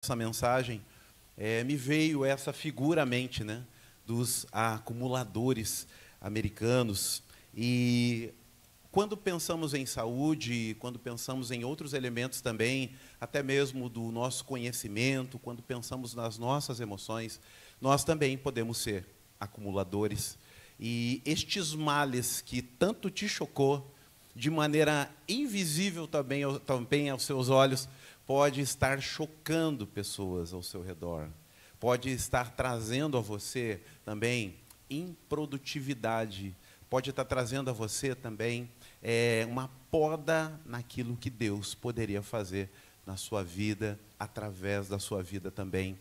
essa mensagem, me veio essa figura à mente, né, dos acumuladores americanos. E quando pensamos em saúde, quando pensamos em outros elementos também, até mesmo do nosso conhecimento, quando pensamos nas nossas emoções, nós também podemos ser acumuladores. E estes males que tanto te chocou, de maneira invisível também aos seus olhos, pode estar chocando pessoas ao seu redor. Pode estar trazendo a você também improdutividade. Pode estar trazendo a você também uma poda naquilo que Deus poderia fazer na sua vida, através da sua vida também.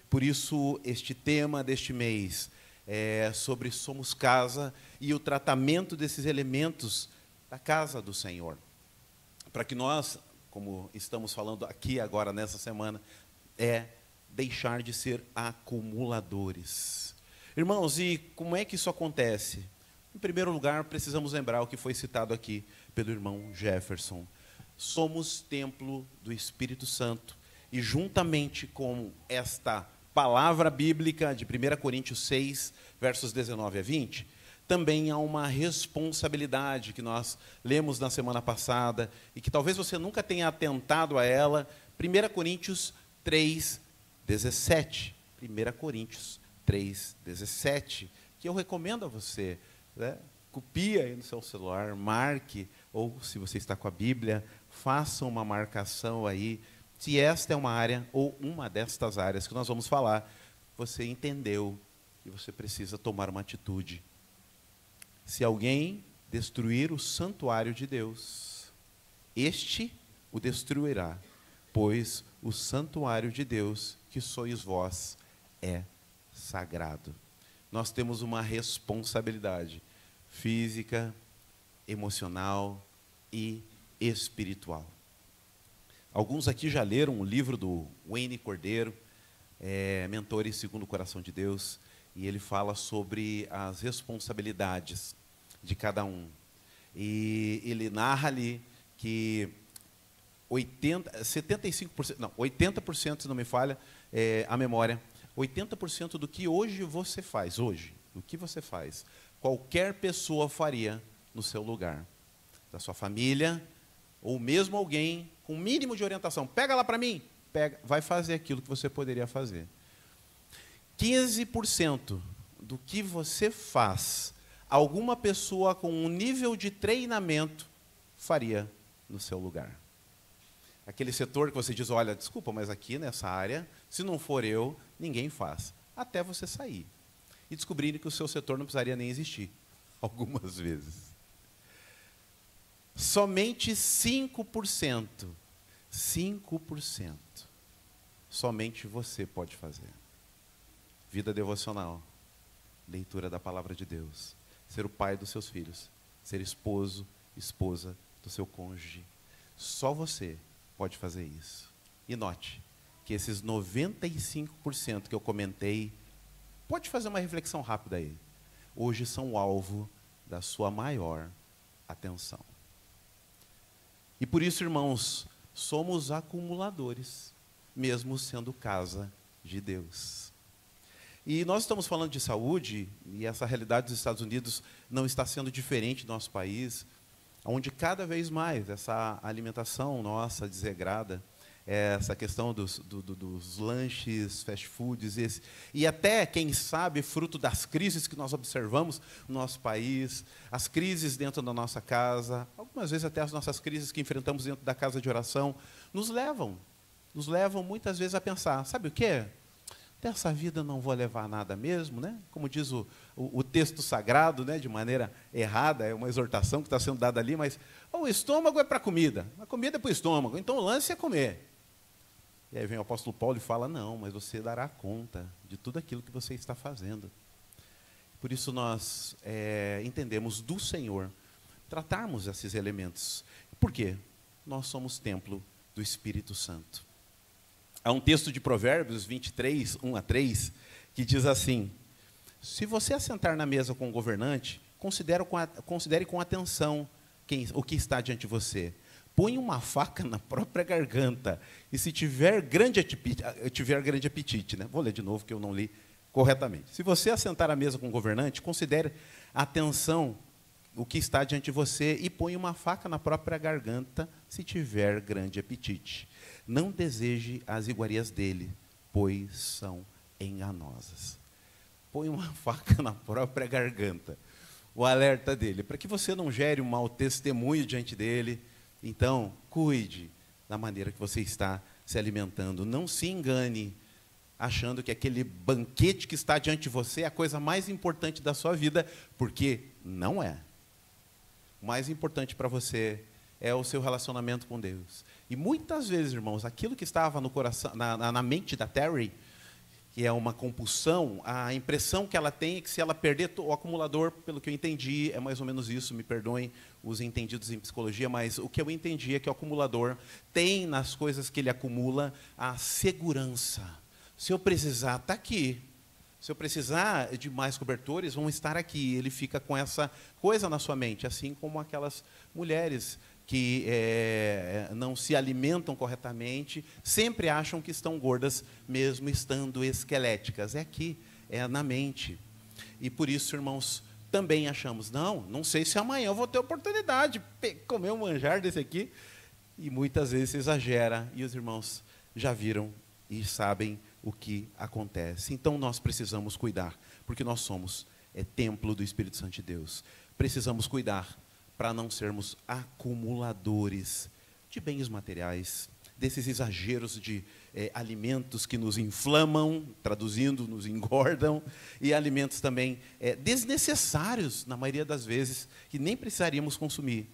Por isso, este tema deste mês é sobre Somos Casa e o tratamento desses elementos da casa do Senhor. Para que nós, como estamos falando aqui agora nessa semana, deixar de ser acumuladores. Irmãos, e como é que isso acontece? Em primeiro lugar, precisamos lembrar o que foi citado aqui pelo irmão Jefferson. Somos templo do Espírito Santo. E juntamente com esta palavra bíblica de 1 Coríntios 6, versos 19 a 20, também há uma responsabilidade que nós lemos na semana passada e que talvez você nunca tenha atentado a ela. 1 Coríntios 3, 17. 1 Coríntios 3, 17, que eu recomendo a você, né? Copie aí no seu celular, marque, ou se você está com a Bíblia, faça uma marcação aí. Se esta é uma área, ou uma destas áreas que nós vamos falar, você entendeu que você precisa tomar uma atitude. Se alguém destruir o santuário de Deus, este o destruirá, pois o santuário de Deus, que sois vós, é sagrado. Nós temos uma responsabilidade física, emocional e espiritual. Alguns aqui já leram o livro do Wayne Cordeiro, Mentores segundo o Coração de Deus, e ele fala sobre as responsabilidades de cada um. E ele narra ali que 80%, se não me falha a memória, 80% do que hoje você faz, qualquer pessoa faria no seu lugar. Da sua família, ou mesmo alguém com mínimo de orientação. Pega lá para mim, vai fazer aquilo que você poderia fazer. 15% do que você faz, alguma pessoa com um nível de treinamento faria no seu lugar. Aquele setor que você diz, olha, desculpa, mas aqui nessa área, se não for eu, ninguém faz. Até você sair. E descobrir que o seu setor não precisaria nem existir. Algumas vezes. Somente 5%, somente você pode fazer. Vida devocional, leitura da palavra de Deus, ser o pai dos seus filhos, ser esposo, esposa do seu cônjuge. Só você pode fazer isso. E note que esses 95% que eu comentei, pode fazer uma reflexão rápida aí, hoje são o alvo da sua maior atenção. E por isso, irmãos, somos acumuladores, mesmo sendo casa de Deus. E nós estamos falando de saúde, e essa realidade dos Estados Unidos não está sendo diferente do nosso país, onde cada vez mais essa alimentação nossa desregrada, essa questão dos lanches, fast foods, e até, quem sabe, fruto das crises que nós observamos no nosso país, as crises dentro da nossa casa, algumas vezes até as nossas crises que enfrentamos dentro da casa de oração, nos levam muitas vezes a pensar, sabe o quê? Dessa vida não vou levar nada mesmo, né? Como diz o texto sagrado, né? De maneira errada, é uma exortação que está sendo dada ali, mas o estômago é para a comida é para o estômago, então o lance é comer. E aí vem o apóstolo Paulo e fala, não, mas você dará conta de tudo aquilo que você está fazendo. Por isso nós entendemos do Senhor tratarmos esses elementos. Por quê? Nós somos templo do Espírito Santo. Há um texto de Provérbios 23, 1 a 3, que diz assim, se você assentar na mesa com o governante, considere com atenção o que está diante de você, põe uma faca na própria garganta, e se tiver grande apetite, né? Vou ler de novo, que eu não li corretamente. Se você assentar à mesa com o governante, considere atenção o que está diante de você e põe uma faca na própria garganta, se tiver grande apetite. Não deseje as iguarias dele, pois são enganosas. Põe uma faca na própria garganta. O alerta dele, para que você não gere um mau testemunho diante dele. Então, cuide da maneira que você está se alimentando. Não se engane, achando que aquele banquete que está diante de você é a coisa mais importante da sua vida, porque não é. O mais importante para você é o seu relacionamento com Deus. E muitas vezes, irmãos, aquilo que estava no coração, na mente da Terry, que é uma compulsão, a impressão que ela tem é que se ela perder o acumulador, pelo que eu entendi, é mais ou menos isso, me perdoem os entendidos em psicologia, mas o que eu entendi é que o acumulador tem nas coisas que ele acumula a segurança. Se eu precisar, está aqui. Se eu precisar de mais cobertores, vão estar aqui. Ele fica com essa coisa na sua mente, assim como aquelas mulheres que não se alimentam corretamente, sempre acham que estão gordas, mesmo estando esqueléticas. É aqui, é na mente. E por isso, irmãos, também achamos, não sei se amanhã eu vou ter oportunidade de comer um manjar desse aqui. E muitas vezes se exagera, e os irmãos já viram e sabem o que acontece. Então, nós precisamos cuidar, porque nós somos templo do Espírito Santo de Deus. Precisamos cuidar para não sermos acumuladores de bens materiais, desses exageros de alimentos que nos inflamam, traduzindo, nos engordam, e alimentos também desnecessários, na maioria das vezes, que nem precisaríamos consumir.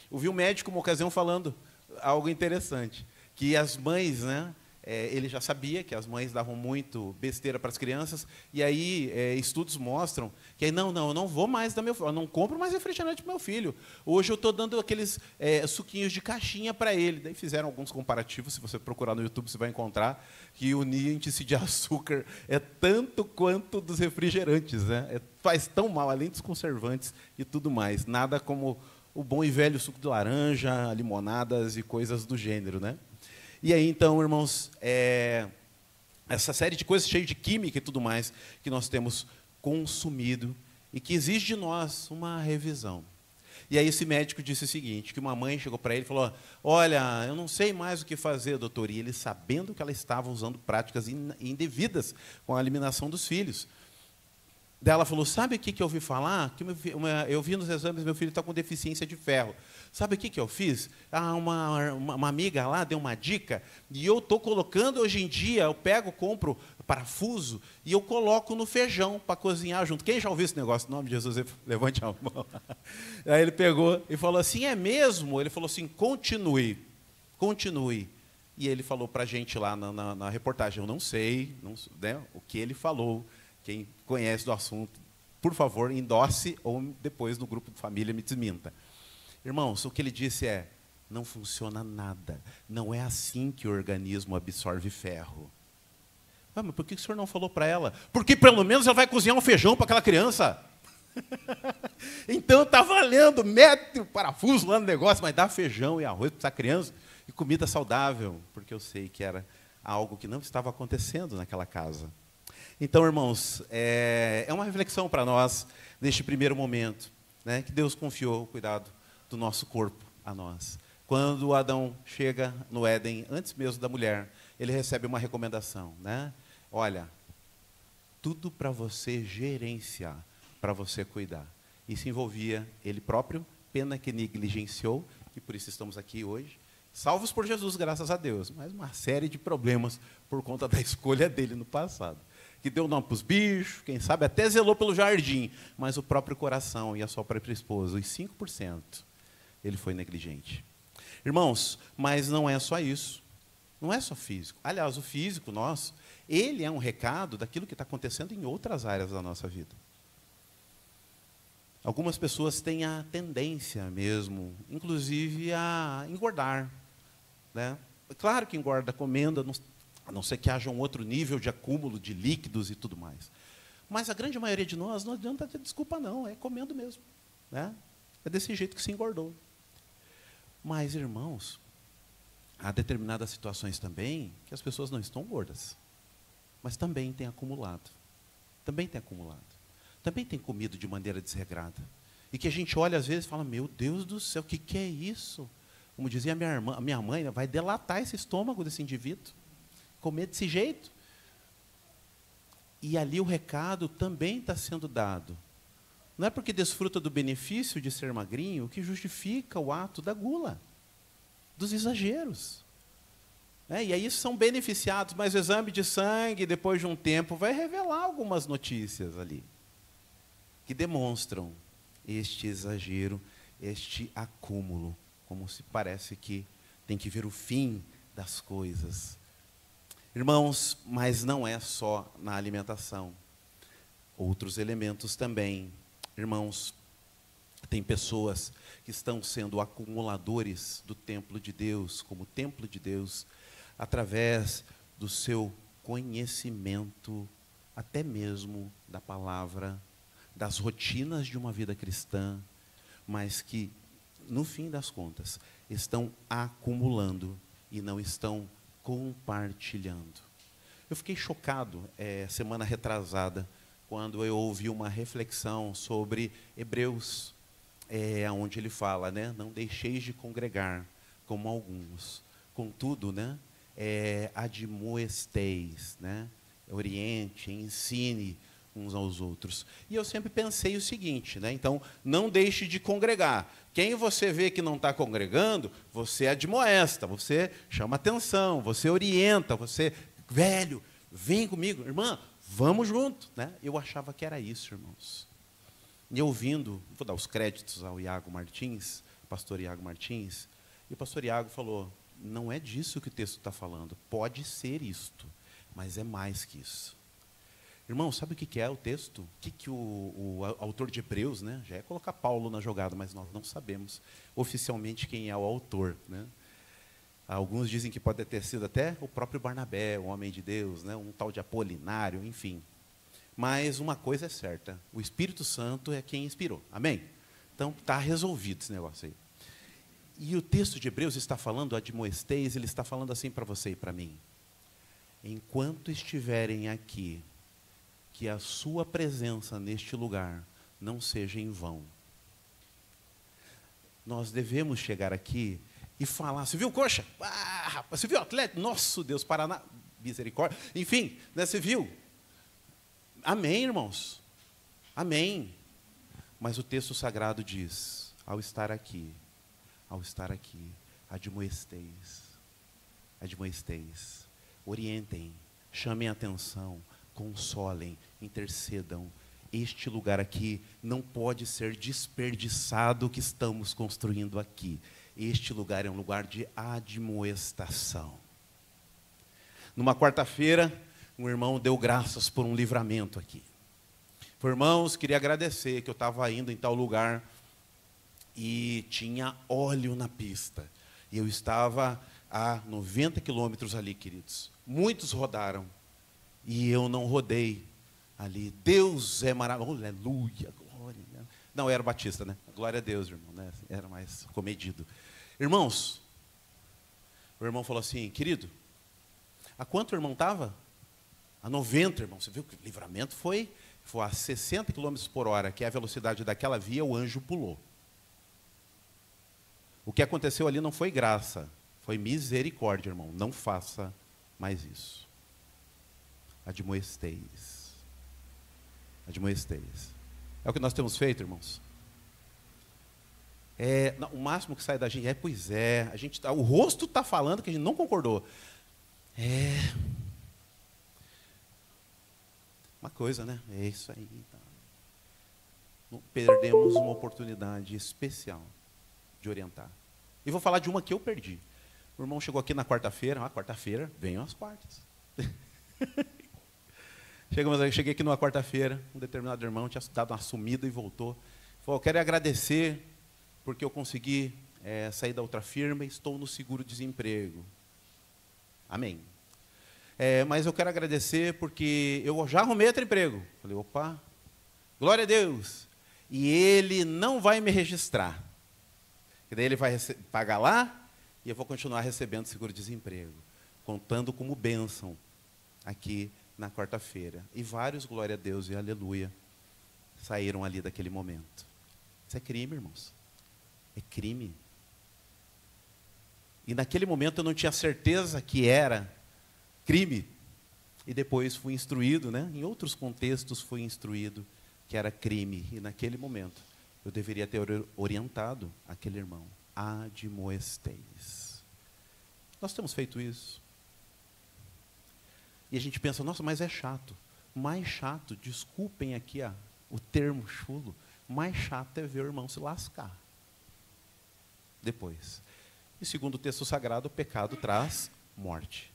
Ouvi um médico, uma ocasião, falando algo interessante, que as mães, né, ele já sabia que as mães davam muito besteira para as crianças, e aí estudos mostram que eu não vou mais dar eu não compro mais refrigerante para meu filho. Hoje eu estou dando aqueles suquinhos de caixinha para ele. Daí fizeram alguns comparativos, se você procurar no YouTube, você vai encontrar que o índice de açúcar é tanto quanto dos refrigerantes, né? Faz tão mal, além dos conservantes e tudo mais. Nada como o bom e velho suco de laranja, limonadas e coisas do gênero, né? E aí, então, irmãos, essa série de coisas cheias de química e tudo mais que nós temos consumido e que exige de nós uma revisão. E aí esse médico disse o seguinte, que uma mãe chegou para ele e falou, olha, eu não sei mais o que fazer, doutor. E ele, sabendo que ela estava usando práticas indevidas com a eliminação dos filhos. Daí ela falou, sabe o que eu ouvi falar? Que eu vi nos exames, meu filho está com deficiência de ferro. Sabe o que eu fiz? Uma amiga lá deu uma dica, e eu estou colocando hoje em dia, eu compro parafuso, e eu coloco no feijão para cozinhar junto. Quem já ouviu esse negócio? Em nome de Jesus, levante a mão. Aí ele pegou e falou assim, é mesmo? Ele falou assim, continue. E ele falou para a gente lá na reportagem, eu não sei, né, o que ele falou. Quem conhece do assunto, por favor, endosse ou depois no grupo de família me desminta. Irmãos, o que ele disse não funciona nada. Não é assim que o organismo absorve ferro. Mas por que o senhor não falou para ela? Porque pelo menos ela vai cozinhar um feijão para aquela criança. Então está valendo, mete o parafuso lá no negócio, mas dá feijão e arroz para essa criança e comida saudável, porque eu sei que era algo que não estava acontecendo naquela casa. Então, irmãos, é uma reflexão para nós, neste primeiro momento, né, que Deus confiou o cuidado do nosso corpo a nós. Quando Adão chega no Éden, antes mesmo da mulher, ele recebe uma recomendação, né? Olha, tudo para você gerenciar, para você cuidar. Isso envolvia ele próprio, pena que negligenciou, e por isso estamos aqui hoje, salvos por Jesus, graças a Deus, mas uma série de problemas por conta da escolha dele no passado. Que deu nome para os bichos, quem sabe até zelou pelo jardim, mas o próprio coração e a sua própria esposa, os 5%, ele foi negligente. Irmãos, mas não é só isso, não é só físico. Aliás, o físico nosso, ele é um recado daquilo que está acontecendo em outras áreas da nossa vida. Algumas pessoas têm a tendência mesmo, inclusive, a engordar, né? Claro que engorda comendo, a não ser que haja um outro nível de acúmulo de líquidos e tudo mais. Mas a grande maioria de nós não adianta ter desculpa não, é comendo mesmo, né? É desse jeito que se engordou. Mas, irmãos, há determinadas situações também que as pessoas não estão gordas, mas também têm acumulado. Também tem acumulado. Também tem comido de maneira desregrada. E que a gente olha às vezes e fala, meu Deus do céu, o que é isso? Como dizia a minha mãe, vai delatar esse estômago desse indivíduo. Comer desse jeito. E ali o recado também está sendo dado. Não é porque desfruta do benefício de ser magrinho que justifica o ato da gula, dos exageros. E aí são beneficiados, mas o exame de sangue, depois de um tempo, vai revelar algumas notícias ali, que demonstram este exagero, este acúmulo, como se parece que tem que ver o fim das coisas. Irmãos, mas não é só na alimentação. Outros elementos também. Irmãos, tem pessoas que estão sendo acumuladores do templo de Deus, como templo de Deus, através do seu conhecimento, até mesmo da palavra, das rotinas de uma vida cristã, mas que, no fim das contas, estão acumulando e não estão compartilhando. Eu fiquei chocado, semana retrasada, quando eu ouvi uma reflexão sobre Hebreus, onde ele fala, né, não deixeis de congregar, como alguns. Contudo, né, admoesteis, né, oriente, ensine uns aos outros. E eu sempre pensei o seguinte, né, então, não deixe de congregar. Quem você vê que não está congregando, você admoesta, você chama atenção, você orienta, você, velho, vem comigo, irmã, vamos junto, né? Eu achava que era isso, irmãos. E ouvindo, vou dar os créditos ao Iago Martins, pastor Iago Martins, e o pastor Iago falou, não é disso que o texto está falando, pode ser isto, mas é mais que isso. Irmão, sabe o que é o texto? O que o autor de Hebreus, né? Já é colocar Paulo na jogada, mas nós não sabemos oficialmente quem é o autor, né? Alguns dizem que pode ter sido até o próprio Barnabé, um homem de Deus, né? Um tal de Apolinário, enfim. Mas uma coisa é certa, o Espírito Santo é quem inspirou, amém? Então está resolvido esse negócio aí. E o texto de Hebreus está falando, admoesteis, ele está falando assim para você e para mim. Enquanto estiverem aqui, que a sua presença neste lugar não seja em vão. Nós devemos chegar aqui e falar, você viu o coxa? Ah, rapaz, você viu o atleta? Nosso Deus, Paraná, misericórdia. Enfim, né, você viu? Amém, irmãos. Amém. Mas o texto sagrado diz, ao estar aqui, admoesteis, orientem, chamem a atenção, consolem, intercedam. Este lugar aqui não pode ser desperdiçado o que estamos construindo aqui. Este lugar é um lugar de admoestação. Numa quarta-feira, um irmão deu graças por um livramento aqui. Falei, irmãos, queria agradecer que eu estava indo em tal lugar e tinha óleo na pista. E eu estava a 90 quilômetros ali, queridos. Muitos rodaram e eu não rodei ali. Deus é maravilhoso. Aleluia, glória. Não, era Batista, né? Glória a Deus, irmão, né? Era mais comedido. Irmãos, o irmão falou assim, querido, a quanto o irmão estava? A 90, irmão. Você viu que o livramento foi a 60 km por hora, que é a velocidade daquela via, o anjo pulou. O que aconteceu ali não foi graça, foi misericórdia, irmão. Não faça mais isso. Admoesteis. Admoesteis. É o que nós temos feito, irmãos. O máximo que sai da gente pois é, o rosto está falando que a gente não concordou. Uma coisa, né? É isso aí. Tá. Não perdemos uma oportunidade especial de orientar. E vou falar de uma que eu perdi. O irmão chegou aqui na quarta-feira. Quarta-feira, venham às quartas. Cheguei aqui numa quarta-feira, um determinado irmão tinha dado uma sumida e voltou. Falou, eu quero agradecer porque eu consegui sair da outra firma e estou no seguro-desemprego. Amém. Mas eu quero agradecer porque eu já arrumei outro emprego. Falei, opa, glória a Deus. E ele não vai me registrar. Que daí ele vai pagar lá e eu vou continuar recebendo seguro-desemprego, contando como bênção aqui na quarta-feira. E vários, glória a Deus e aleluia, saíram ali daquele momento. Isso é crime, irmãos. É crime. E naquele momento eu não tinha certeza que era crime. E depois fui instruído, né? Em outros contextos fui instruído que era crime. E naquele momento eu deveria ter orientado aquele irmão. Admoesteis. Nós temos feito isso. E a gente pensa, nossa, mas é chato. Mais chato, desculpem aqui o termo chulo, mais chato é ver o irmão se lascar. Depois. E segundo o texto sagrado, o pecado traz morte.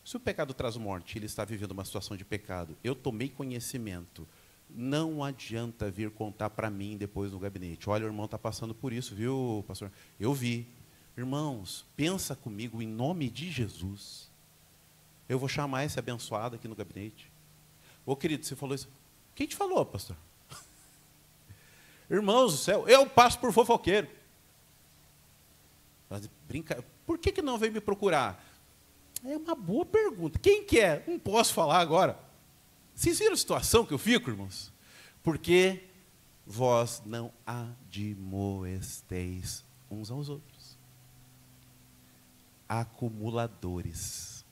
Se o pecado traz morte, ele está vivendo uma situação de pecado, eu tomei conhecimento, não adianta vir contar para mim depois no gabinete. Olha, o irmão está passando por isso, viu, pastor? Eu vi. Irmãos, pensa comigo em nome de Jesus. Eu vou chamar esse abençoado aqui no gabinete. Ô, querido, você falou isso. Quem te falou, pastor? Irmãos do céu, eu passo por fofoqueiro. Brinca. Por que não veio me procurar? É uma boa pergunta. Quem que é? Não posso falar agora. Vocês viram a situação que eu fico, irmãos? Porque vós não admoesteis uns aos outros. Acumuladores.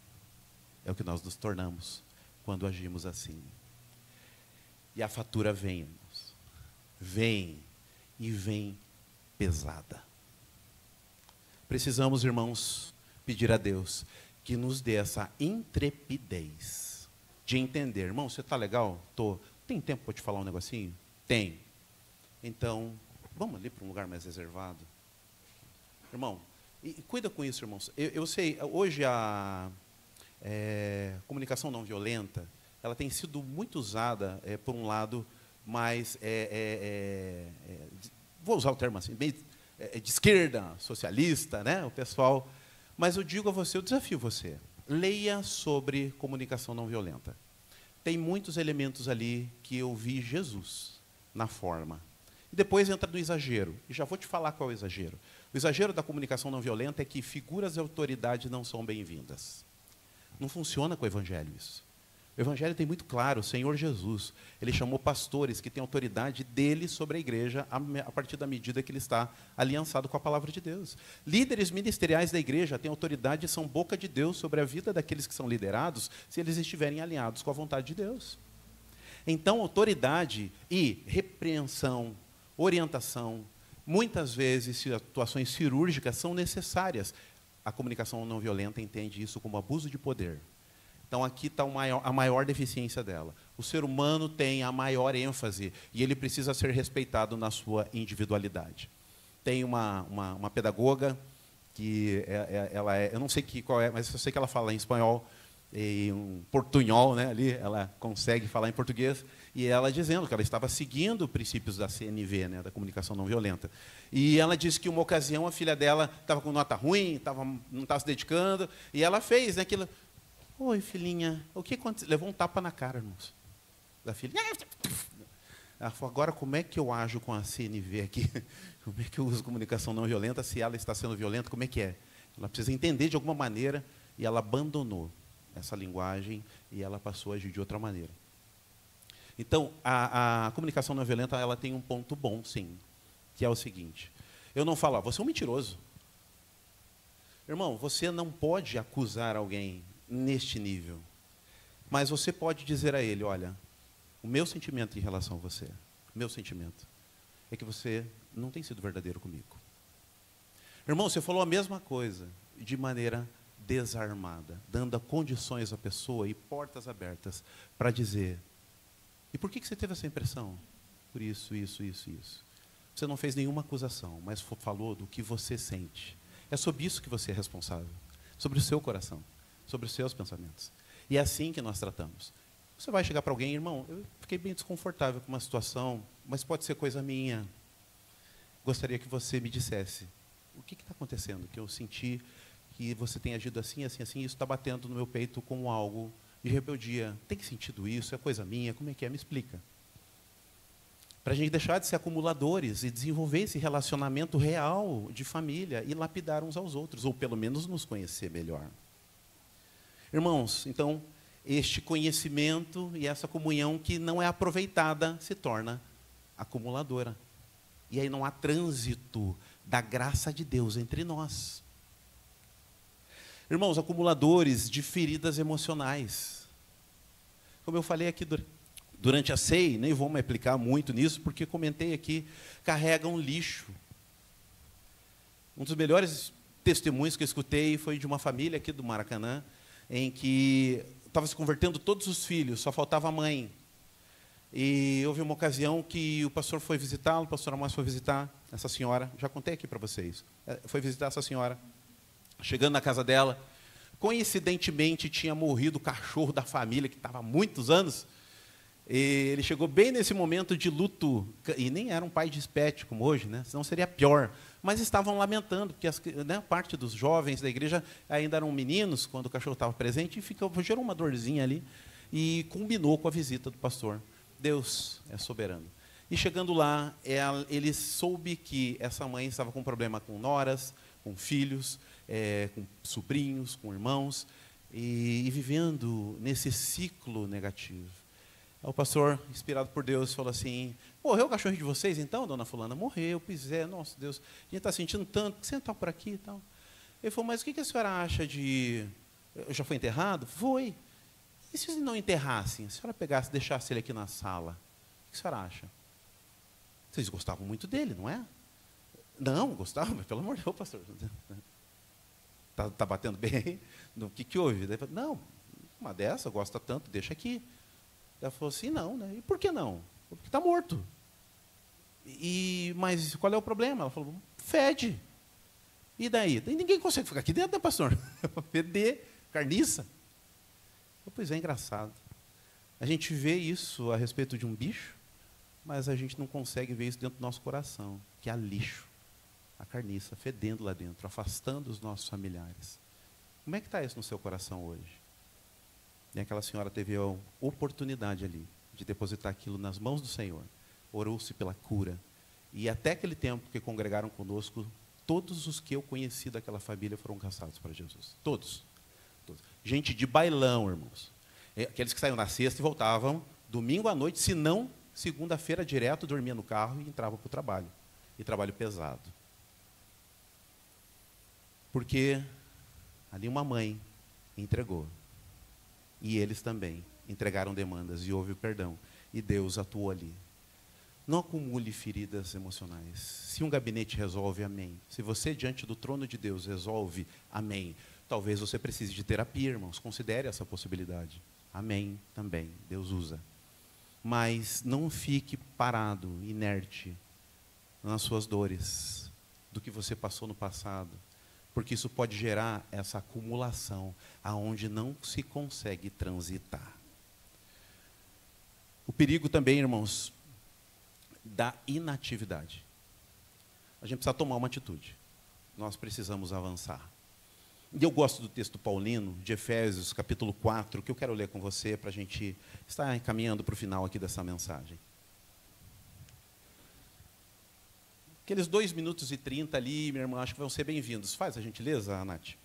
É o que nós nos tornamos quando agimos assim. E a fatura vem, irmãos. Vem e vem pesada. Precisamos, irmãos, pedir a Deus que nos dê essa intrepidez de entender. Irmão, você está legal? Tô. Tem tempo para te falar um negocinho? Tem. Então, vamos ali para um lugar mais reservado. Irmão, e cuida com isso, irmãos. Eu sei, hoje a comunicação não violenta, ela tem sido muito usada, por um lado, mais, vou usar o termo assim, meio de esquerda, socialista, né? O pessoal. Mas eu digo a você, eu desafio você, leia sobre comunicação não violenta. Tem muitos elementos ali que eu vi Jesus na forma. E depois entra no exagero. E já vou te falar qual é o exagero. O exagero da comunicação não violenta é que figuras de autoridade não são bem-vindas. Não funciona com o Evangelho isso. O Evangelho tem muito claro, o Senhor Jesus, ele chamou pastores que têm autoridade dele sobre a igreja a partir da medida que ele está aliançado com a palavra de Deus. Líderes ministeriais da igreja têm autoridade e são boca de Deus sobre a vida daqueles que são liderados, se eles estiverem alinhados com a vontade de Deus. Então, autoridade e repreensão, orientação, muitas vezes situações cirúrgicas são necessárias. A comunicação não violenta entende isso como abuso de poder. Então, aqui está a maior deficiência dela. O ser humano tem a maior ênfase e ele precisa ser respeitado na sua individualidade. Tem uma pedagoga que ela eu não sei qual é, mas eu sei que ela fala em espanhol e um portunhol, né, ali, ela consegue falar em português, e ela dizendo que ela estava seguindo princípios da CNV, né, da comunicação não violenta. E ela disse que uma ocasião a filha dela estava com nota ruim, não estava se dedicando, e ela fez, né, aquilo. Oi, filhinha, o que aconteceu? Levou um tapa na cara, irmãos, da filha. Ela falou, agora como é que eu ajo com a CNV aqui? Como é que eu uso comunicação não violenta se ela está sendo violenta? Como é que é? Ela precisa entender de alguma maneira, e ela abandonou essa linguagem e ela passou a agir de outra maneira. Então, a comunicação não violenta, ela tem um ponto bom, sim, que é o seguinte. Eu não falo, você é um mentiroso. Irmão, você não pode acusar alguém neste nível, mas você pode dizer a ele, olha, o meu sentimento em relação a você, o meu sentimento, é que você não tem sido verdadeiro comigo. Irmão, você falou a mesma coisa, de maneira desarmada, dando condições à pessoa e portas abertas para dizer, e por que você teve essa impressão? Por isso, isso, isso, isso. Você não fez nenhuma acusação, mas falou do que você sente. É sobre isso que você é responsável, sobre o seu coração, sobre os seus pensamentos. E é assim que nós tratamos. Você vai chegar para alguém, irmão, eu fiquei bem desconfortável com uma situação, mas pode ser coisa minha. Gostaria que você me dissesse, o que está acontecendo? Que eu senti que você tem agido assim, assim, assim, isso está batendo no meu peito como algo de rebeldia. Tem sentido isso? É coisa minha? Como é que é? Me explica. para a gente deixar de ser acumuladores e desenvolver esse relacionamento real de família e lapidar uns aos outros, ou pelo menos nos conhecer melhor. Irmãos, então, este conhecimento e essa comunhão que não é aproveitada se torna acumuladora. E aí não há trânsito da graça de Deus entre nós. Irmãos, acumuladores de feridas emocionais. Como eu falei aqui durante a ceia, nem vou me aplicar muito nisso, porque comentei aqui, carregam lixo. Um dos melhores testemunhos que eu escutei foi de uma família aqui do Maracanã, em que estava se convertendo todos os filhos, só faltava a mãe. E houve uma ocasião que o pastor foi visitá-lo, o pastor Amós foi visitar essa senhora, já contei aqui para vocês, foi visitar essa senhora. Chegando na casa dela, coincidentemente tinha morrido o cachorro da família, que estava há muitos anos. E ele chegou bem nesse momento de luto, e nem era um pai de espécie como hoje, né? Senão seria pior. Mas estavam lamentando, porque parte dos jovens da igreja ainda eram meninos, quando o cachorro estava presente, e gerou uma dorzinha ali, e combinou com a visita do pastor. Deus é soberano. E chegando lá, ele soube que essa mãe estava com problema com noras, com filhos, com sobrinhos, com irmãos, e vivendo nesse ciclo negativo. Aí o pastor, inspirado por Deus, falou assim: morreu o cachorro de vocês então, dona fulana? Morreu, pois é, nossa Deus, a gente está sentindo tanto, que você está por aqui e tal. Ele falou: mas o que a senhora acha de... Já foi enterrado? Foi. E se não enterrassem? Se a senhora pegasse e deixasse ele aqui na sala, o que a senhora acha? Vocês gostavam muito dele, não é? Não, gostavam, mas pelo amor de Deus, pastor. Está batendo bem aí? O que houve? Ele falou: não, uma dessa, gosta tanto, deixa aqui. Ela falou assim: não, né? E por que não? Porque está morto. Mas qual é o problema? Ela falou: fede. E daí? Ninguém consegue ficar aqui dentro, né, pastor? Feder, carniça. Pois é, engraçado. A gente vê isso a respeito de um bicho, mas a gente não consegue ver isso dentro do nosso coração, que há lixo, a carniça fedendo lá dentro, afastando os nossos familiares. Como é que está isso no seu coração hoje? E aquela senhora teve a oportunidade ali de depositar aquilo nas mãos do Senhor. Orou-se pela cura. E até aquele tempo que congregaram conosco, todos os que eu conheci daquela família foram caçados para Jesus. Todos. Todos. Gente de bailão, irmãos. Aqueles que saíam na sexta e voltavam domingo à noite, se não, segunda-feira direto, dormia no carro e entrava para o trabalho. E trabalho pesado. Porque ali uma mãe entregou. E eles também entregaram demandas e houve o perdão. E Deus atuou ali. Não acumule feridas emocionais. Se um gabinete resolve, amém. Se você, diante do trono de Deus, resolve, amém. Talvez você precise de terapia, irmãos. Considere essa possibilidade. Amém, também. Deus usa. Mas não fique parado, inerte, nas suas dores, do que você passou no passado. Porque isso pode gerar essa acumulação, aonde não se consegue transitar. O perigo também, irmãos, da inatividade. A gente precisa tomar uma atitude. Nós precisamos avançar. E eu gosto do texto paulino, de Efésios, capítulo 4, que eu quero ler com você, para a gente estar encaminhando para o final aqui dessa mensagem. Aqueles 2 minutos e 30 ali, minha irmã, acho que vão ser bem-vindos. Faz a gentileza, Nath.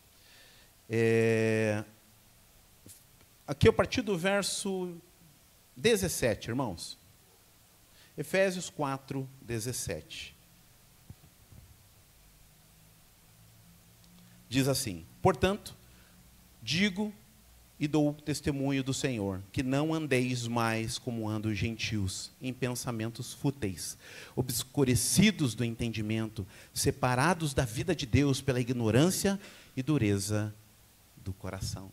Aqui a partir do verso 17, irmãos. Efésios 4, 17. Diz assim: portanto, digo e dou testemunho do Senhor, que não andeis mais como andam os gentios, em pensamentos fúteis, obscurecidos do entendimento, separados da vida de Deus pela ignorância e dureza do coração.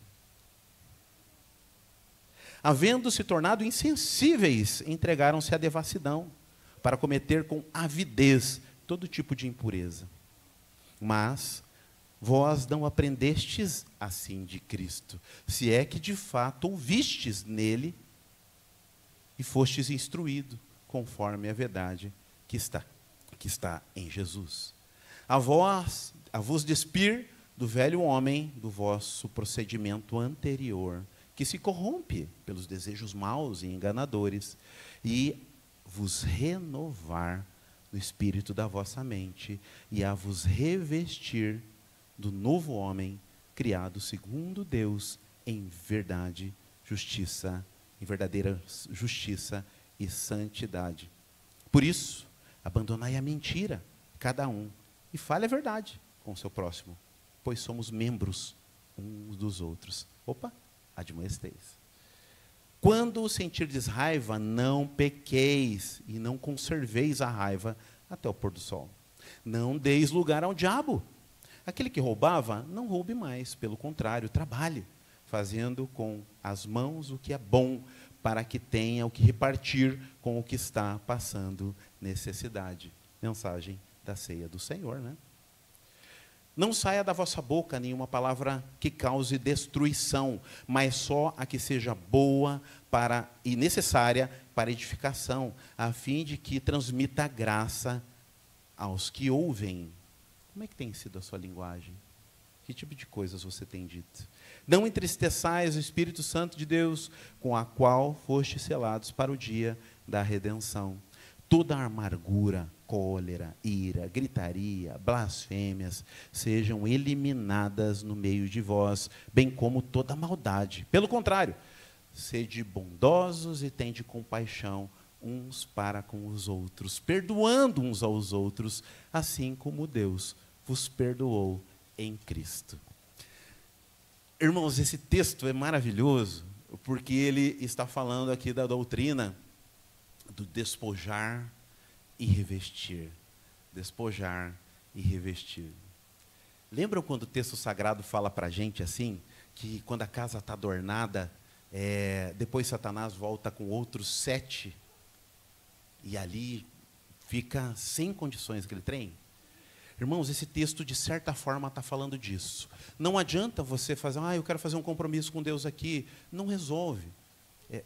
Havendo se tornado insensíveis, entregaram-se à devassidão, para cometer com avidez todo tipo de impureza. Mas vós não aprendestes assim de Cristo, se é que de fato ouvistes nele e fostes instruído conforme a verdade que está em Jesus. A vos despir do velho homem, do vosso procedimento anterior, que se corrompe pelos desejos maus e enganadores, e vos renovar no espírito da vossa mente e a vos revestir do novo homem, criado segundo Deus em verdade, justiça, em verdadeira justiça e santidade. Por isso, abandonai a mentira, cada um, e fale a verdade com o seu próximo, pois somos membros uns dos outros. Opa, admoesteis. Quando sentirdes raiva, não pequeis e não conserveis a raiva até o pôr do sol. Não deis lugar ao diabo. Aquele que roubava, não roube mais, pelo contrário, trabalhe, fazendo com as mãos o que é bom, para que tenha o que repartir com o que está passando necessidade. Mensagem da ceia do Senhor, né? Não saia da vossa boca nenhuma palavra que cause destruição, mas só a que seja boa e necessária para edificação, a fim de que transmita graça aos que ouvem. Como é que tem sido a sua linguagem? Que tipo de coisas você tem dito? Não entristeçais o Espírito Santo de Deus, com a qual fostes selados para o dia da redenção. Toda amargura, cólera, ira, gritaria, blasfêmias, sejam eliminadas no meio de vós, bem como toda maldade. Pelo contrário, sede bondosos e tende compaixão uns para com os outros, perdoando uns aos outros, assim como Deus vos perdoou em Cristo. Irmãos, esse texto é maravilhoso, porque ele está falando aqui da doutrina do despojar e revestir. Despojar e revestir. Lembram quando o texto sagrado fala para a gente assim, que quando a casa está adornada, depois Satanás volta com outros 7, e ali fica sem condições aquele trem? Irmãos, esse texto, de certa forma, está falando disso. Não adianta você fazer, eu quero fazer um compromisso com Deus aqui. Não resolve.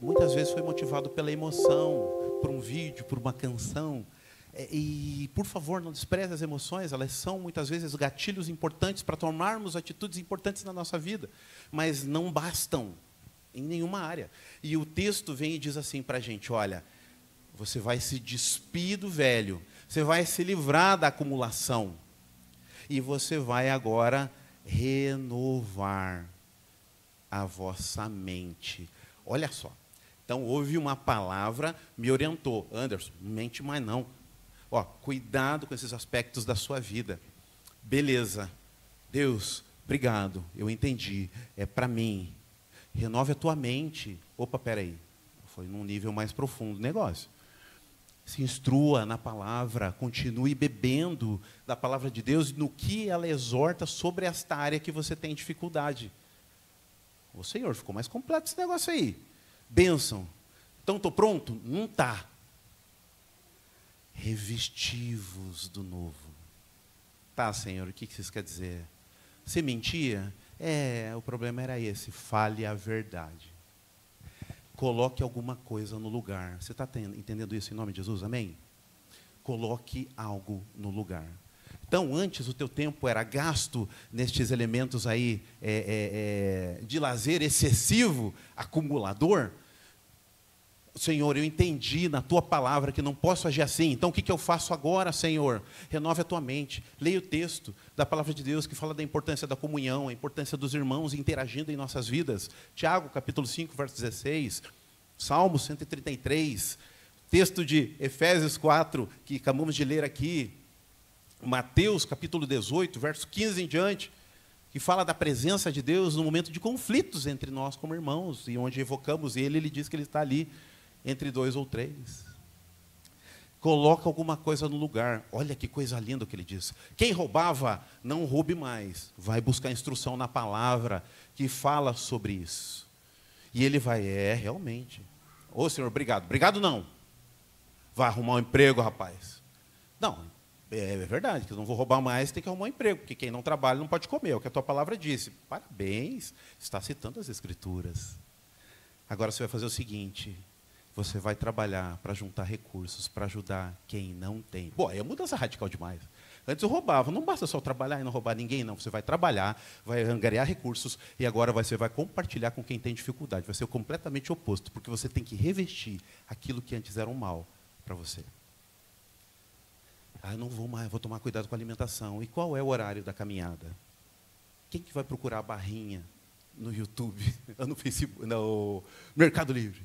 Muitas vezes foi motivado pela emoção, por um vídeo, por uma canção. E, por favor, não despreze as emoções, elas são, muitas vezes, gatilhos importantes para tomarmos atitudes importantes na nossa vida, mas não bastam em nenhuma área. E o texto vem e diz assim para a gente, olha, você vai se despir do velho, você vai se livrar da acumulação, e você vai agora renovar a vossa mente. Olha só, então houve uma palavra, me orientou, Anderson, não mente mais não. Cuidado com esses aspectos da sua vida. Beleza, Deus, obrigado, eu entendi, é para mim. Renove a tua mente. Opa, peraí, foi num nível mais profundo do negócio. Se instrua na palavra, continue bebendo da palavra de Deus, no que ela exorta sobre esta área que você tem dificuldade. Ô Senhor, ficou mais completo esse negócio aí. Bênção. Então, estou pronto? Não está. Revesti-vos do novo. Tá, Senhor, o que isso quer dizer? Você mentia? O problema era esse, fale a verdade. Coloque alguma coisa no lugar. Você está entendendo isso em nome de Jesus? Amém? Coloque algo no lugar. Então, antes o teu tempo era gasto nestes elementos aí de lazer excessivo, acumulador. Senhor, eu entendi na tua palavra que não posso agir assim. Então, o que eu faço agora, Senhor? Renove a tua mente. Leia o texto da palavra de Deus que fala da importância da comunhão, a importância dos irmãos interagindo em nossas vidas. Tiago, capítulo 5, verso 16. Salmo 133. Texto de Efésios 4, que acabamos de ler aqui. Mateus, capítulo 18, verso 15 em diante, que fala da presença de Deus no momento de conflitos entre nós como irmãos, e onde evocamos ele diz que ele está ali entre 2 ou 3. Coloca alguma coisa no lugar. Olha que coisa linda que ele diz. Quem roubava, não roube mais. Vai buscar instrução na palavra que fala sobre isso. E ele vai, realmente. Ô Senhor, obrigado. Obrigado não. Vai arrumar um emprego, rapaz. Não, é verdade, que eu não vou roubar mais, tem que arrumar um emprego, porque quem não trabalha não pode comer, é o que a tua palavra disse. Parabéns, está citando as Escrituras. Agora você vai fazer o seguinte, você vai trabalhar para juntar recursos, para ajudar quem não tem. Bom, é mudança radical demais. Antes eu roubava, não basta só trabalhar e não roubar ninguém, não. Você vai trabalhar, vai angariar recursos, e agora você vai compartilhar com quem tem dificuldade. Vai ser completamente oposto, porque você tem que revestir aquilo que antes era um mal, para você. Ah, eu não vou mais, vou tomar cuidado com a alimentação. E qual é o horário da caminhada? Quem que vai procurar a barrinha no YouTube, no Facebook, no Mercado Livre?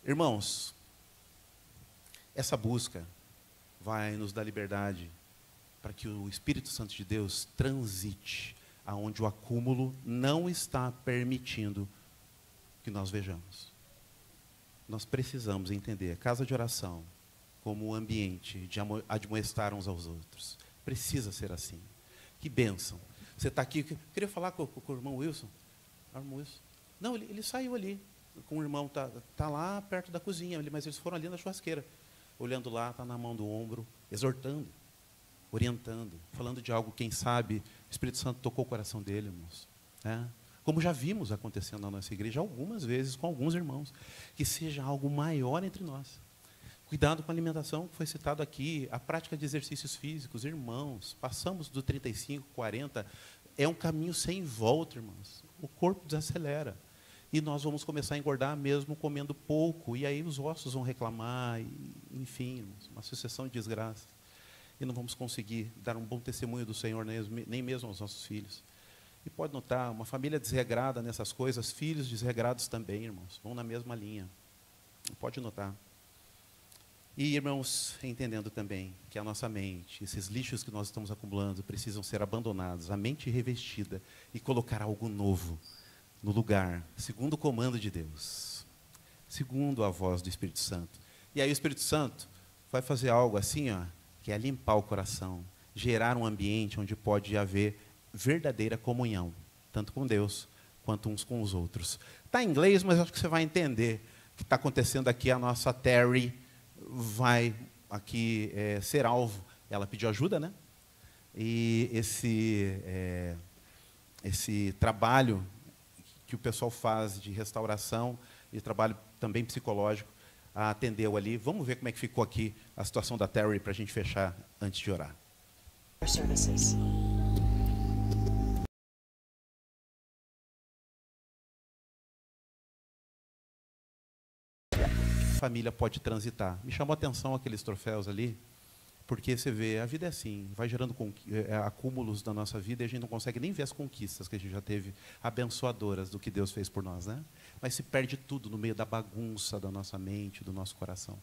Irmãos, essa busca vai nos dar liberdade para que o Espírito Santo de Deus transite aonde o acúmulo não está permitindo que nós vejamos. Nós precisamos entender a casa de oração como um ambiente de admoestar uns aos outros. Precisa ser assim. Que bênção. Você está aqui, eu queria falar com o irmão Wilson. O irmão Wilson. Não, ele saiu ali. Com o irmão, tá lá perto da cozinha, mas eles foram ali na churrasqueira. Olhando lá, está na mão do ombro, exortando, orientando, falando de algo, quem sabe, o Espírito Santo tocou o coração dele, irmãos. Como já vimos acontecendo na nossa igreja algumas vezes com alguns irmãos, que seja algo maior entre nós. Cuidado com a alimentação, que foi citado aqui, a prática de exercícios físicos, irmãos, passamos do 35, 40, é um caminho sem volta, irmãos. O corpo desacelera. E nós vamos começar a engordar mesmo comendo pouco, e aí os ossos vão reclamar, enfim, irmãos, uma sucessão de desgraças. E não vamos conseguir dar um bom testemunho do Senhor, nem mesmo aos nossos filhos. E pode notar, uma família desregrada nessas coisas, filhos desregrados também, irmãos, vão na mesma linha. Pode notar. E, irmãos, entendendo também que a nossa mente, esses lixos que nós estamos acumulando, precisam ser abandonados, a mente revestida, e colocar algo novo no lugar, segundo o comando de Deus, segundo a voz do Espírito Santo. E aí o Espírito Santo vai fazer algo assim, que é limpar o coração, gerar um ambiente onde pode haver verdadeira comunhão, tanto com Deus, quanto uns com os outros. Está em inglês, mas acho que você vai entender o que está acontecendo aqui. A nossa Terry vai aqui ser alvo. Ela pediu ajuda, né? E esse trabalho que o pessoal faz de restauração e trabalho também psicológico, atendeu ali. Vamos ver como é que ficou aqui a situação da Terry para a gente fechar antes de orar. Services. A família pode transitar. Me chamou a atenção aqueles troféus ali, porque você vê, a vida é assim, vai gerando acúmulos da nossa vida e a gente não consegue nem ver as conquistas que a gente já teve, abençoadoras do que Deus fez por nós, né? Mas se perde tudo no meio da bagunça da nossa mente, do nosso coração.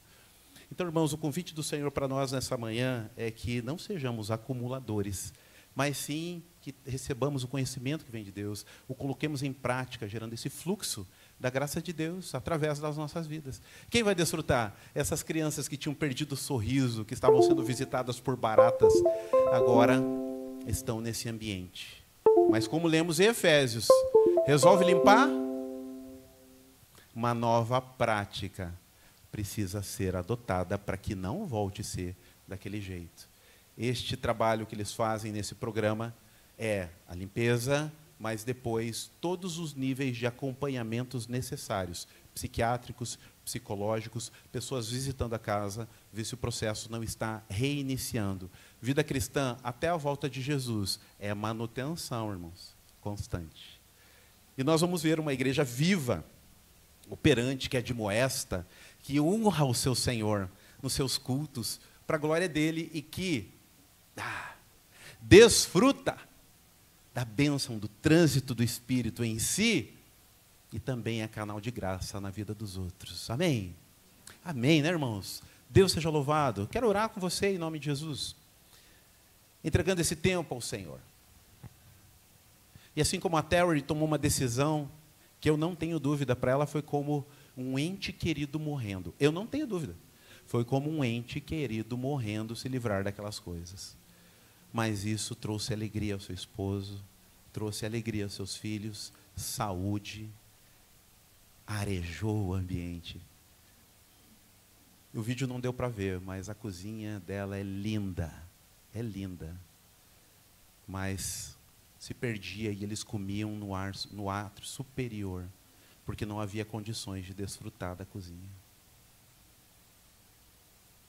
Então, irmãos, o convite do Senhor para nós nessa manhã é que não sejamos acumuladores, mas sim que recebamos o conhecimento que vem de Deus, o coloquemos em prática, gerando esse fluxo da graça de Deus através das nossas vidas. Quem vai desfrutar? Essas crianças que tinham perdido o sorriso, que estavam sendo visitadas por baratas, agora estão nesse ambiente. Mas como lemos em Efésios, resolve limpar? Uma nova prática precisa ser adotada para que não volte a ser daquele jeito. Este trabalho que eles fazem nesse programa é a limpeza, mas depois todos os níveis de acompanhamentos necessários, psiquiátricos, psicológicos, pessoas visitando a casa, ver se o processo não está reiniciando. Vida cristã, até a volta de Jesus, é manutenção, irmãos, constante. E nós vamos ver uma igreja viva, operante, que admoesta, que honra o seu Senhor nos seus cultos, para a glória dele, e que desfruta da bênção do trânsito do Espírito em si, e também é canal de graça na vida dos outros. Amém? Amém, né, irmãos? Deus seja louvado. Quero orar com você em nome de Jesus, entregando esse tempo ao Senhor. E assim como a Terry tomou uma decisão, que eu não tenho dúvida, para ela foi como um ente querido morrendo. Eu não tenho dúvida. Foi como um ente querido morrendo se livrar daquelas coisas. Mas isso trouxe alegria ao seu esposo, trouxe alegria aos seus filhos, saúde, arejou o ambiente. O vídeo não deu para ver, mas a cozinha dela é linda, mas se perdia e eles comiam no átrio superior, porque não havia condições de desfrutar da cozinha.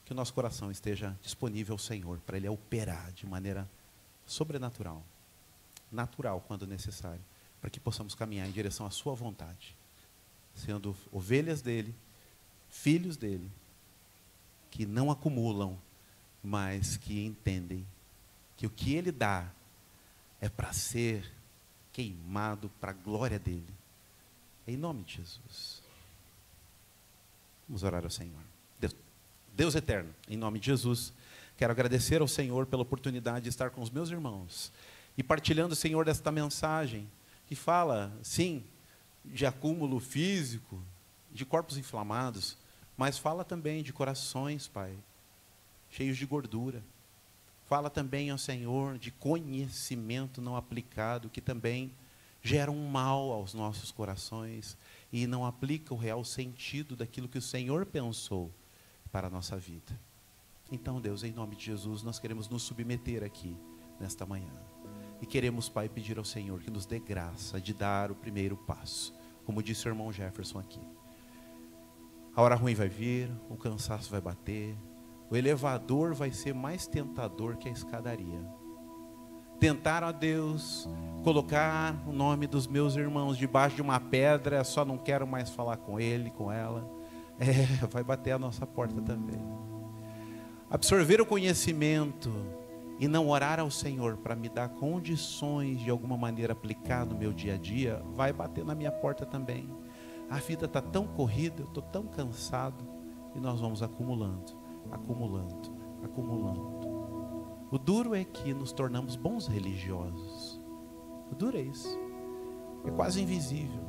Que o nosso coração esteja disponível ao Senhor, para Ele operar de maneira sobrenatural, natural quando necessário, para que possamos caminhar em direção à sua vontade, sendo ovelhas dEle, filhos dEle, que não acumulam, mas que entendem que o que Ele dá é para ser queimado para a glória dEle. Em nome de Jesus. Vamos orar ao Senhor. Deus eterno, em nome de Jesus, quero agradecer ao Senhor pela oportunidade de estar com os meus irmãos e partilhando, Senhor, desta mensagem que fala, sim, de acúmulo físico, de corpos inflamados, mas fala também de corações, Pai, cheios de gordura. Fala também, ó Senhor, de conhecimento não aplicado, que também gera um mal aos nossos corações e não aplica o real sentido daquilo que o Senhor pensou para a nossa vida. Então, Deus, em nome de Jesus, nós queremos nos submeter aqui, nesta manhã. E queremos, Pai, pedir ao Senhor que nos dê graça de dar o primeiro passo. Como disse o irmão Jefferson aqui. A hora ruim vai vir, o cansaço vai bater, o elevador vai ser mais tentador que a escadaria. Tentaram a Deus colocar o nome dos meus irmãos debaixo de uma pedra, só não quero mais falar com ele, com ela. Vai bater a nossa porta também. Absorver o conhecimento e não orar ao Senhor para me dar condições de alguma maneira aplicar no meu dia a dia, vai bater na minha porta também. A vida está tão corrida, eu estou tão cansado, e nós vamos acumulando, acumulando, acumulando. O duro é que nos tornamos bons religiosos. O duro é isso. É quase invisível.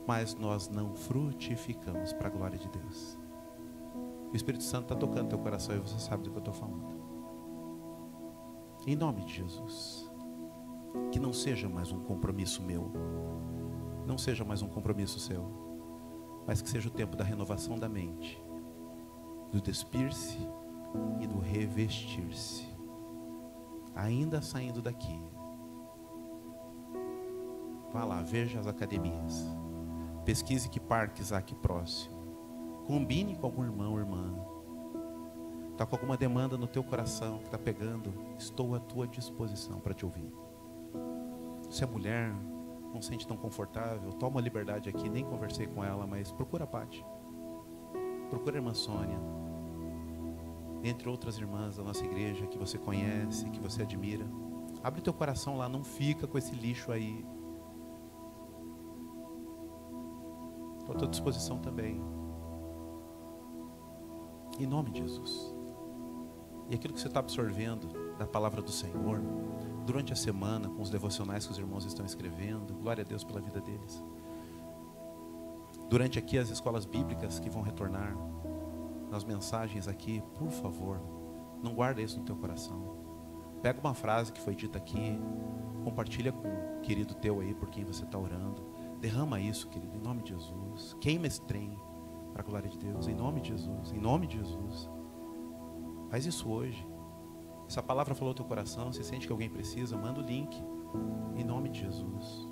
Mas nós não frutificamos para a glória de Deus. O Espírito Santo está tocando teu coração e você sabe do que eu estou falando. Em nome de Jesus. Que não seja mais um compromisso meu. Não seja mais um compromisso seu. Mas que seja o tempo da renovação da mente. Do despir-se e do revestir-se. Ainda saindo daqui. Vá lá, veja as academias. Pesquise que parques há aqui próximo. Combine com algum irmão ou irmã. Está com alguma demanda no teu coração que está pegando? Estou à tua disposição para te ouvir. Se é mulher, não se sente tão confortável, toma a liberdade aqui, nem conversei com ela, mas procura a Paty. Procura a irmã Sônia. Entre outras irmãs da nossa igreja que você conhece, que você admira. Abre teu coração lá, não fica com esse lixo aí. Estou à tua disposição também. Em nome de Jesus. E aquilo que você está absorvendo da palavra do Senhor, durante a semana, com os devocionais que os irmãos estão escrevendo, glória a Deus pela vida deles. Durante aqui as escolas bíblicas que vão retornar, nas mensagens aqui, por favor, não guarda isso no teu coração. Pega uma frase que foi dita aqui, compartilha com um querido teu aí por quem você está orando. Derrama isso, querido, em nome de Jesus. Queima esse trem para a glória de Deus, em nome de Jesus, em nome de Jesus. Faz isso hoje. Essa palavra falou no teu coração, você sente que alguém precisa, manda o link, em nome de Jesus.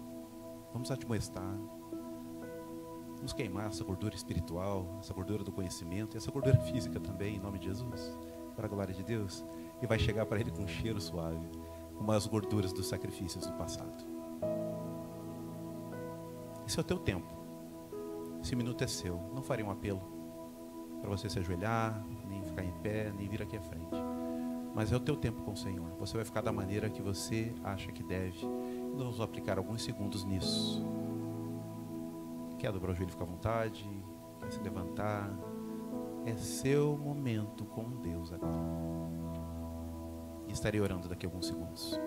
Vamos admoestar. Vamos queimar essa gordura espiritual, essa gordura do conhecimento e essa gordura física também, em nome de Jesus, para a glória de Deus. E vai chegar para Ele com um cheiro suave, como as gorduras dos sacrifícios do passado. Esse é o teu tempo. Esse minuto é seu. Não farei um apelo para você se ajoelhar, nem ficar em pé, nem vir aqui à frente. Mas é o teu tempo com o Senhor. Você vai ficar da maneira que você acha que deve. E nós vamos aplicar alguns segundos nisso. Quer dobrar o joelho e ficar à vontade? Quer se levantar? É seu momento com Deus agora. E estarei orando daqui a alguns segundos.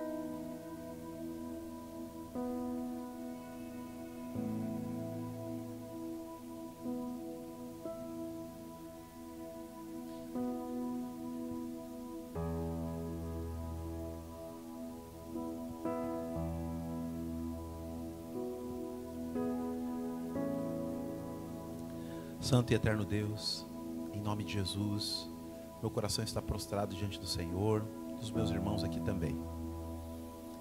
Santo e eterno Deus, em nome de Jesus, meu coração está prostrado diante do Senhor, dos meus irmãos aqui também.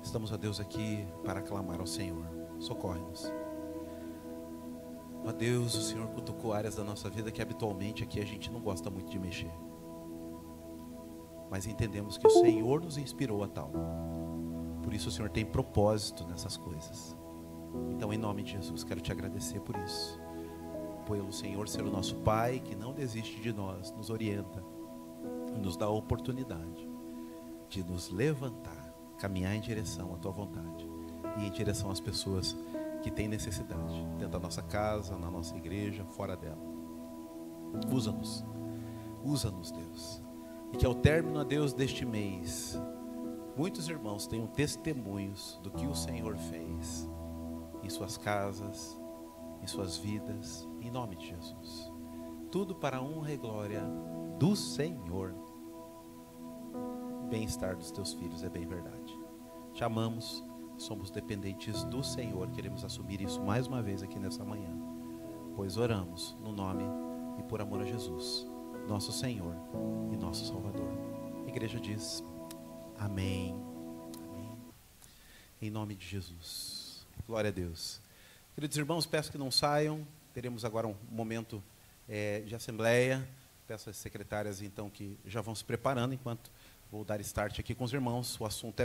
Estamos, ó Deus, aqui para clamar ao Senhor. Socorre-nos. Ó Deus, o Senhor cutucou áreas da nossa vida que habitualmente aqui a gente não gosta muito de mexer. Mas entendemos que o Senhor nos inspirou a tal. Por isso o Senhor tem propósito nessas coisas. Então, em nome de Jesus, quero te agradecer por isso. pelo Senhor ser o nosso Pai, que não desiste de nós, nos orienta, nos dá a oportunidade de nos levantar, caminhar em direção à Tua vontade e em direção às pessoas que têm necessidade, dentro da nossa casa, na nossa igreja, fora dela. Usa-nos, Deus. E que ao término, a Deus, deste mês, muitos irmãos tenham testemunhos do que o Senhor fez em suas casas, em suas vidas, em nome de Jesus. Tudo para a honra e glória do Senhor. Bem-estar dos teus filhos, é bem verdade. Te amamos, somos dependentes do Senhor. Queremos assumir isso mais uma vez aqui nessa manhã, pois oramos no nome e por amor a Jesus, nosso Senhor e nosso Salvador. A igreja diz amém, amém. Em nome de Jesus. Glória a Deus. Queridos irmãos, peço que não saiam. Teremos agora um momento de assembleia. Peço às secretárias então que já vão se preparando enquanto vou dar start aqui com os irmãos. O assunto é